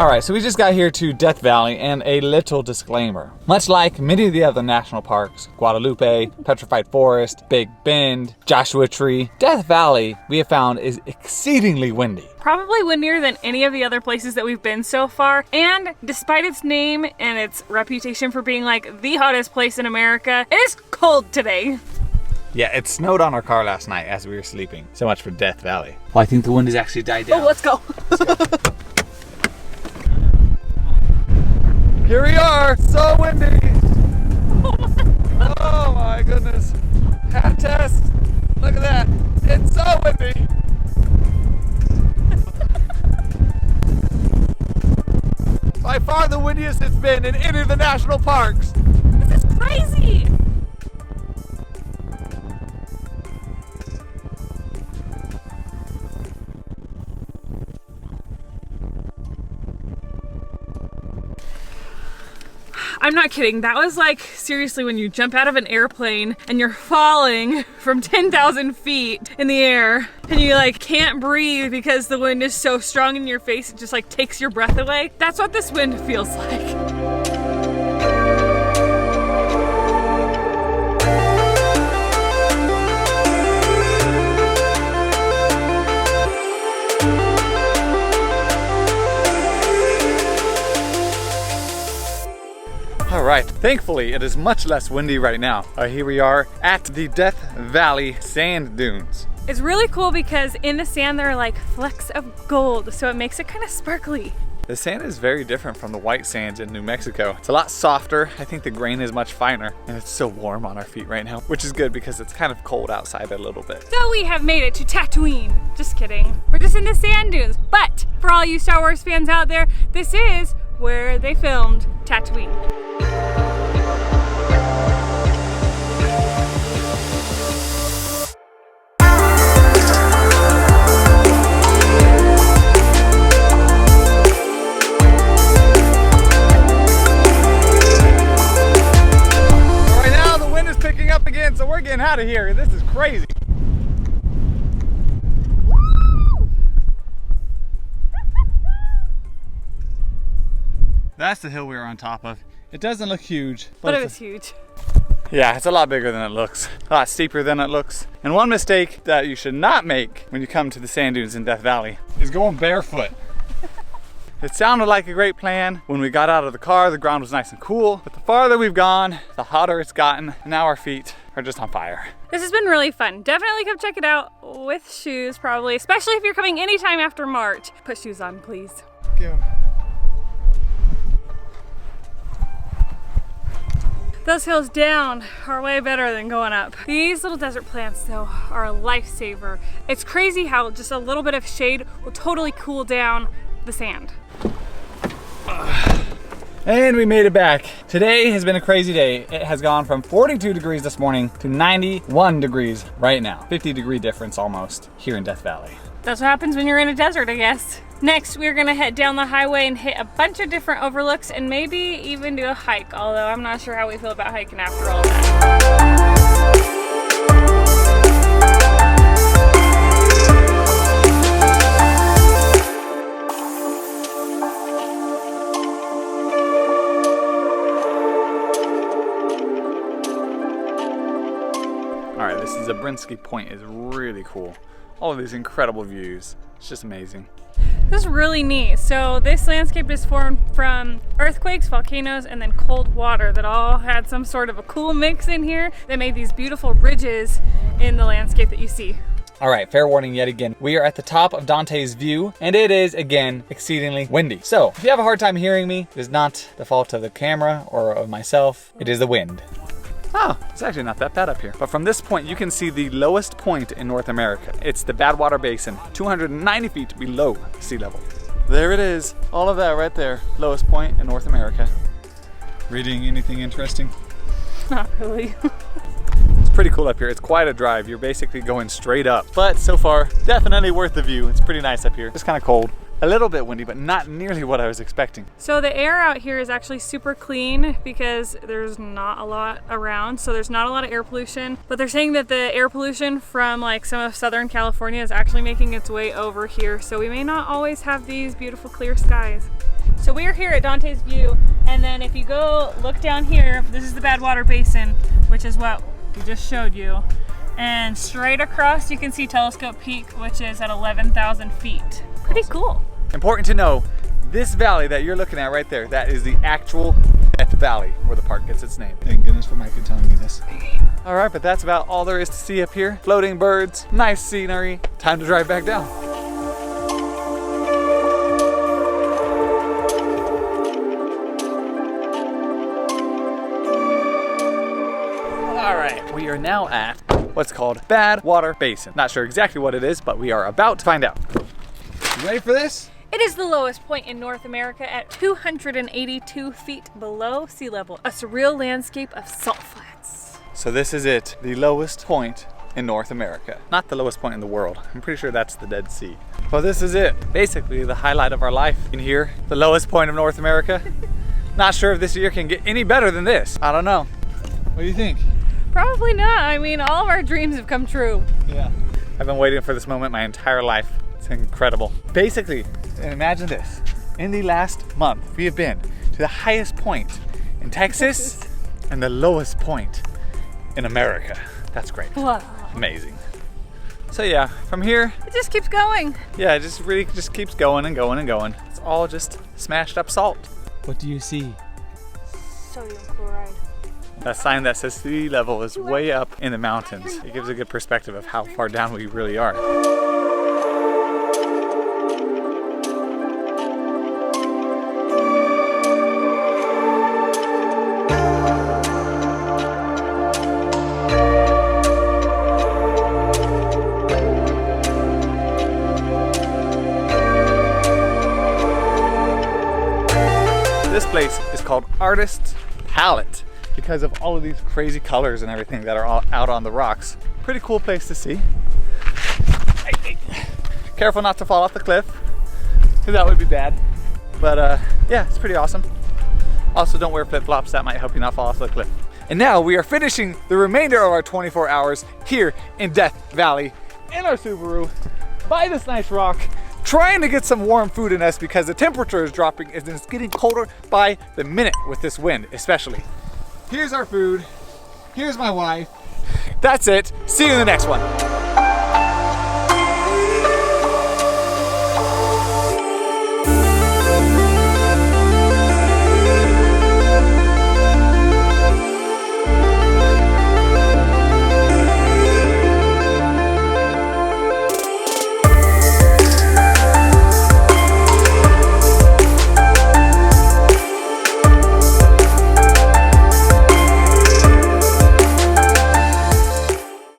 Alright, so we just got here to Death Valley, and a little disclaimer. Much like many of the other national parks, Guadalupe, Petrified Forest, Big Bend, Joshua Tree, Death Valley, we have found, is exceedingly windy. Probably windier than any of the other places that we've been so far, and despite its name and its reputation for being like the hottest place in America, it is cold today. Yeah, it snowed on our car last night as we were sleeping. So much for Death Valley. Well, I think the wind has actually died down. Oh, let's go. Here we are, so windy. Oh my goodness. Hat test. Look at that. It's so windy. By far the windiest it's been in any of the national parks. This is crazy. I'm not kidding. That was like, seriously, when you jump out of an airplane and you're falling from 10,000 feet in the air and you like can't breathe because the wind is so strong in your face, it just like takes your breath away. That's what this wind feels like. Alright, thankfully it is much less windy right now. Here we are at the Death Valley sand dunes. It's really cool because in the sand there are like flecks of gold, so it makes it kind of sparkly. The sand is very different from the white sands in New Mexico. It's a lot softer. I think the grain is much finer, and it's so warm on our feet right now, which is good because it's kind of cold outside a little bit. So we have made it to Tatooine. Just kidding. We're just in the sand dunes. But for all you Star Wars fans out there, this is where they filmed Tatooine. So we're getting out of here. This is crazy. That's the hill we were on top of. It doesn't look huge, but it was huge. Yeah, it's a lot bigger than it looks. A lot steeper than it looks. And one mistake that you should not make when you come to the sand dunes in Death Valley is going barefoot. It sounded like a great plan. When we got out of the car, the ground was nice and cool. But the farther we've gone, the hotter it's gotten. And now our feet are just on fire. This has been really fun. Definitely come check it out with shoes, probably, especially if you're coming anytime after March. Put shoes on, please. Go. Those hills down are way better than going up. These little desert plants, though, are a lifesaver. It's crazy how just a little bit of shade will totally cool down the sand. And we made it back. Today has been a crazy day. It has gone from 42 degrees this morning to 91 degrees right now. 50-degree difference almost here in Death Valley. That's what happens when you're in a desert, I guess. Next, we're gonna head down the highway and hit a bunch of different overlooks and maybe even do a hike, although I'm not sure how we feel about hiking after all that. Alright, this is Zabriskie Point. Is really cool. All of these incredible views. It's just amazing. This is really neat. So this landscape is formed from earthquakes, volcanoes, and then cold water that all had some sort of a cool mix in here that made these beautiful ridges in the landscape that you see. Alright, fair warning yet again. We are at the top of Dante's View, and it is, again, exceedingly windy. So, if you have a hard time hearing me, it is not the fault of the camera or of myself. It is the wind. Oh, it's actually not that bad up here. But from this point, you can see the lowest point in North America. It's the Badwater Basin, 290 feet below sea level. There it is, all of that right there. Lowest point in North America. Reading anything interesting? Not really. It's pretty cool up here. It's quite a drive. You're basically going straight up. But so far, definitely worth the view. It's pretty nice up here. It's kind of cold. A little bit windy, but not nearly what I was expecting. So the air out here is actually super clean because there's not a lot around, so there's not a lot of air pollution. But they're saying that the air pollution from like some of Southern California is actually making its way over here, so we may not always have these beautiful clear skies. So we are here at Dante's View, and then if you go look down here, this is the Badwater Basin, which is what we just showed you. And straight across you can see Telescope Peak, which is at 11,000 feet. Pretty cool. Important to know, this valley that you're looking at right there, that is the actual Death Valley where the park gets its name. Thank goodness for Micah telling me this. All right, but that's about all there is to see up here. Floating birds, nice scenery. Time to drive back down. All right, we are now at what's called Badwater Basin. Not sure exactly what it is, but we are about to find out. You ready for this? It is the lowest point in North America at 282 feet below sea level, a surreal landscape of salt flats. So this is it, the lowest point in North America. Not the lowest point in the world. I'm pretty sure that's the Dead Sea. Well, this is it. Basically the highlight of our life. In here, the lowest point of North America. Not sure if this year can get any better than this. I don't know. What do you think? Probably not. I mean, all of our dreams have come true. Yeah. I've been waiting for this moment my entire life. It's incredible. Basically, imagine this. In the last month, we have been to the highest point in Texas and the lowest point in America. That's great. Wow. Amazing. So yeah, from here, It just keeps going. yeah, it just really just keeps going and going and going. It's all just smashed up salt. What do you see? Sodium chloride. That sign that says sea level is way up in the mountains. It gives a good perspective of how far down we really are. This place is called Artist's Palette because of all of these crazy colors and everything that are all out on the rocks. Pretty cool place to see. Careful not to fall off the cliff, because that would be bad. But yeah, it's pretty awesome. Also, don't wear flip-flops, that might help you not fall off the cliff. And now we are finishing the remainder of our 24 hours here in Death Valley in our Subaru by this nice rock, trying to get some warm food in us because the temperature is dropping and it's getting colder by the minute with this wind, especially. Here's our food. Here's my wife. That's it. See you in the next one.